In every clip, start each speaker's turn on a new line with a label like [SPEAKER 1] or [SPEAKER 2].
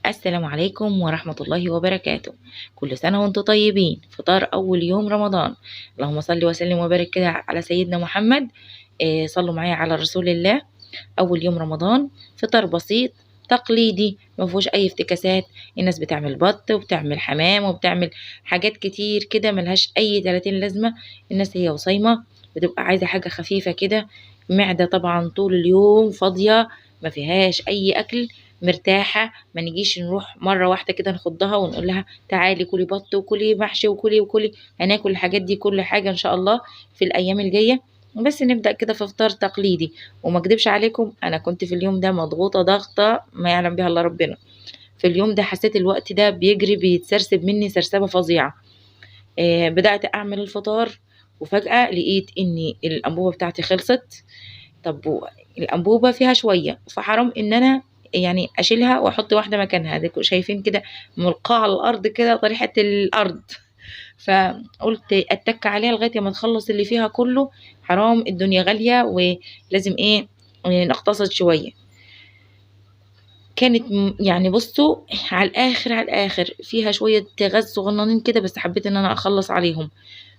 [SPEAKER 1] السلام عليكم ورحمة الله وبركاته. كل سنة وانتم طيبين. فطار أول يوم رمضان. اللهم صل وسلم وبارك كده على سيدنا محمد. صلوا معايا على رسول الله. أول يوم رمضان، فطار بسيط تقليدي ما فيهوش أي افتكاسات. الناس بتعمل بط وبتعمل حمام وبتعمل حاجات كتير كده ملهاش أي 30 لازمة. الناس هي وصايمة بتبقى عايزة حاجة خفيفة كده. معدة طبعا طول اليوم فاضية، ما فيهاش أي أكل، مرتاحة. ما نجيش نروح مرة واحدة كده نخضها ونقول لها تعالي كلي بط وكلي محشي وكلي وكلي. هناكل الحاجات دي كل حاجة إن شاء الله في الأيام الجاية. بس نبدأ كده في فطار تقليدي. وما اكدبش عليكم، انا كنت في اليوم ده مضغوطه ضغطه ما يعلم بها الا ربنا. في اليوم ده حسيت الوقت ده بيجري بيتسرسب مني سرسبه فظيعه. بدات اعمل الفطار، وفجاه لقيت ان الانبوبه بتاعتي خلصت. طب الانبوبه فيها شويه، فحرام ان انا يعني اشيلها واحط واحده مكانها. دي شايفين كده ملقاة على الارض كده طريحه الارض. فقلت اتك عليها لغايه ما تخلص اللي فيها كله. حرام الدنيا غاليه ولازم ايه، نقتصد شويه. كانت يعني بصوا على الاخر على الاخر فيها شويه غاز صغننين كده، بس حبيت ان انا اخلص عليهم.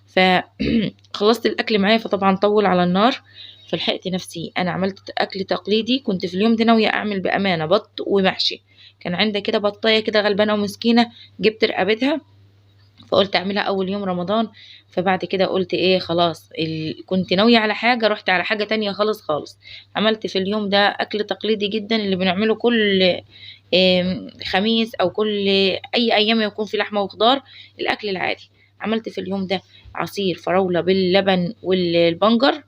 [SPEAKER 1] فخلصت الاكل معايا، فطبعا طول على النار. فلحقت نفسي انا عملت اكل تقليدي. كنت في اليوم ده ناويه اعمل بامانه بط ومحشي. كان عندي كده بطايه كده غلبانه ومسكينه، جبت رقبتها فقلت اعملها اول يوم رمضان. فبعد كده قلت ايه خلاص، كنت ناوية على حاجة رحت على حاجة تانية خالص خالص. عملت في اليوم ده اكل تقليدي جدا اللي بنعمله كل خميس او كل اي ايام يكون في لحمة وخضار، الاكل العادي. عملت في اليوم ده عصير فراولة باللبن والبنجر.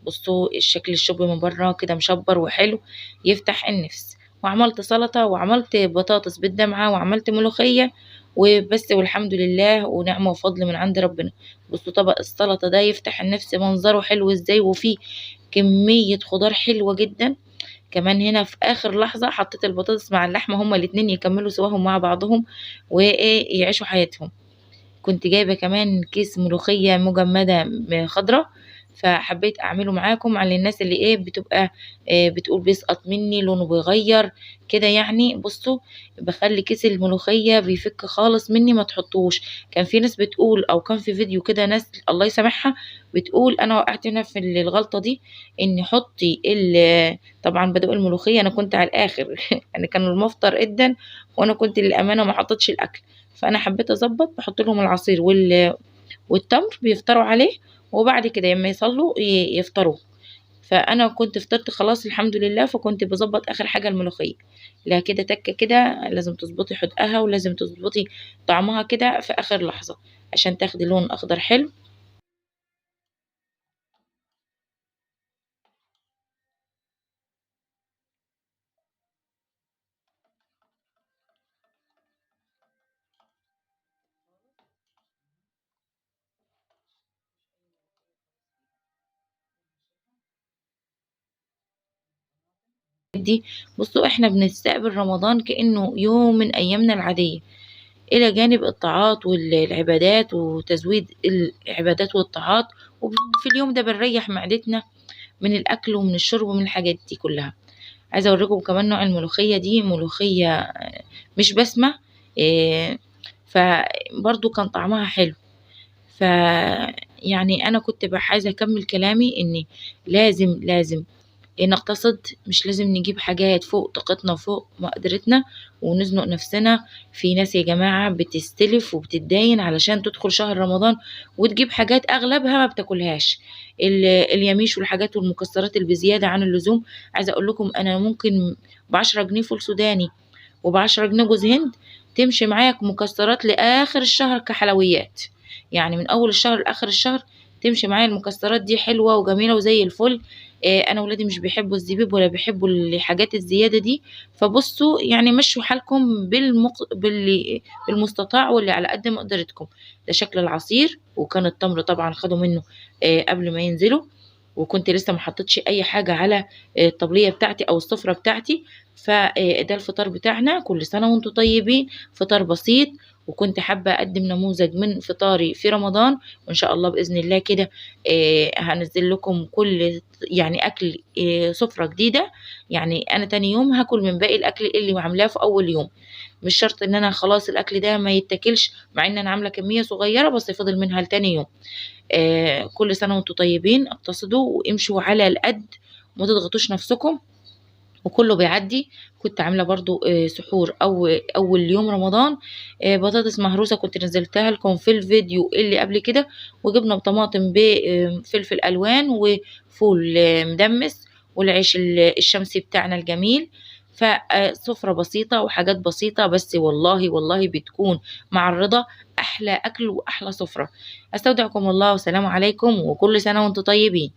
[SPEAKER 1] بصوا الشكل الشوب من بره كده مشبر وحلو يفتح النفس. وعملت سلطة وعملت بطاطس بالدمعة وعملت ملوخية وبس، والحمد لله ونعمة وفضل من عند ربنا. بصوا طبق السلطة ده يفتح النفس، منظره حلو ازاي، وفيه كمية خضار حلوة جدا. كمان هنا في اخر لحظة حطيت البطاطس مع اللحمة، هما الاتنين يكملوا سواهم مع بعضهم وايه يعيشوا حياتهم. كنت جايبة كمان كيس ملوخية مجمدة خضرة، فحبيت اعمله معاكم على الناس اللي ايه بتبقى بتقول بيسقط مني لونه بيغير كده. يعني بصوا بخلي كيس الملوخية بيفك خالص مني ما تحطوش. كان في ناس بتقول، او كان في فيديو كده ناس الله يسامحها بتقول انا وقعت هنا في الغلطة دي، ان حطي طبعا بدوق الملوخية انا كنت على الاخر يعني كان المفطر جدا، وانا كنت للامانة ما حطيتش الاكل. فانا حبيت اظبط بحط لهم العصير والتمر بيفطروا عليه، وبعد كده لما يصلوا يفطروا. فانا كنت فطرت خلاص الحمد لله، فكنت بظبط اخر حاجه الملوخيه. لا كده تكه كده لازم تظبطي حدقها ولازم تظبطي طعمها كده في اخر لحظه عشان تاخدي لون اخضر حلو. دي بصوا احنا بنستقبل رمضان كانه يوم من ايامنا العاديه، إلى جانب الطاعات والعبادات وتزويد العبادات والطاعات. وفي اليوم ده بنريح معدتنا من الأكل ومن الشرب ومن الحاجات دي كلها. عايزة أوريكم كمان نوع الملوخية دي، ملوخية مش بسمة. إيه، فبرضو كان طعمها حلو. ف يعني أنا كنت عايزة أكمل كلامي إن لازم نقتصد. مش لازم نجيب حاجات فوق طاقتنا وفوق مقدرتنا ونزنق نفسنا. في ناس يا جماعة بتستلف وبتتداين علشان تدخل شهر رمضان وتجيب حاجات أغلبها ما بتاكلهاش، اليميش والحاجات والمكسرات اللي بزيادة عن اللزوم. عايزة أقول لكم أنا ممكن ب10 جنيه فول سوداني وب10 جنيه جوز هند تمشي معاك مكسرات لآخر الشهر كحلويات. يعني من أول الشهر لآخر الشهر تمشي معايا المكسرات دي حلوة وجميلة وزي الفل. انا ولادي مش بيحبوا الزبيب ولا بيحبوا الحاجات الزياده دي. فبصوا يعني مشوا حالكم بالمستطاع واللي على قد مقدرتكم. ده شكل العصير، وكان التمر طبعا خدوا منه قبل ما ينزلوا. وكنت لسه ما حطيتش اي حاجه على الطبليه بتاعتي او السفره بتاعتي. فده الفطار بتاعنا. كل سنه وانتم طيبين. فطار بسيط وكنت حابة أقدم نموذج من فطاري في رمضان، وإن شاء الله بإذن الله كده هنزل لكم كل يعني أكل سفرة جديدة. يعني أنا تاني يوم هاكل من باقي الأكل اللي عاملاه في أول يوم، مش شرط إن أنا خلاص الأكل ده ما يتاكلش، مع إن أنا عاملة كمية صغيرة بس فضل منها لتاني يوم. كل سنة وانتم طيبين، اقتصدوا وامشوا على القد وما تضغطوش نفسكم، وكله بيعدي. كنت عاملة برضو سحور أو أول يوم رمضان بطاطس مهروسة، كنت نزلتها لكم في الفيديو اللي قبل كده، وجبنة بطماطم بفلفل ألوان وفول مدمس، والعيش الشمسي بتاعنا الجميل. فسفرة بسيطة وحاجات بسيطة، بس والله والله بتكون مع الرضا أحلى أكل وأحلى سفرة. أستودعكم الله، والسلام عليكم، وكل سنة وانتم طيبين.